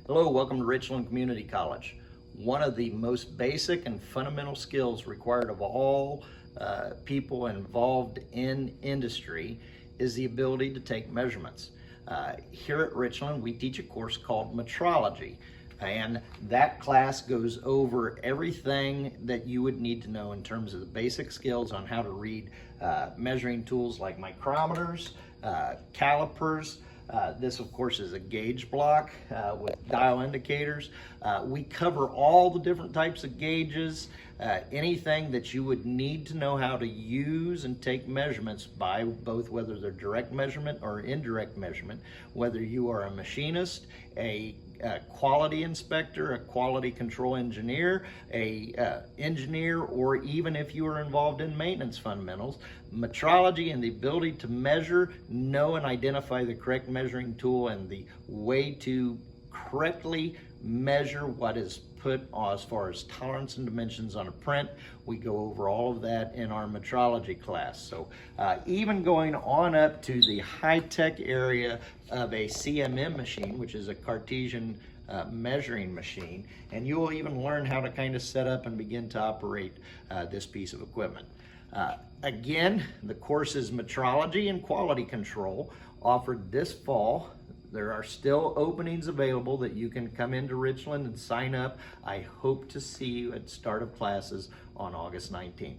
Hello, welcome to Richland Community College. One of the most basic and fundamental skills required of all people involved in industry is the ability to take measurements. Here at Richland, we teach a course called Metrology, and that class goes over everything that you would need to know in terms of the basic skills on how to read measuring tools like micrometers, calipers. This, of course, is a gauge block with dial indicators. We cover all the different types of gauges, anything that you would need to know how to use and take measurements by, both whether they're direct measurement or indirect measurement, whether you are a machinist, a quality inspector, a quality control engineer, a engineer, or even if you are involved in maintenance fundamentals. Metrology and the ability to measure, know, and identify the correct measuring tool and the way to correctly measure what is put as far as tolerance and dimensions on a print. We go over all of that in our metrology class. So even going on up to the high-tech area of a CMM machine, which is a Cartesian measuring machine, and you will even learn how to kind of set up and begin to operate this piece of equipment. Again, the course is Metrology and Quality Control, offered this fall. There are still openings available that you can come into Richland and sign up. I hope to see you at start of classes on August 19th.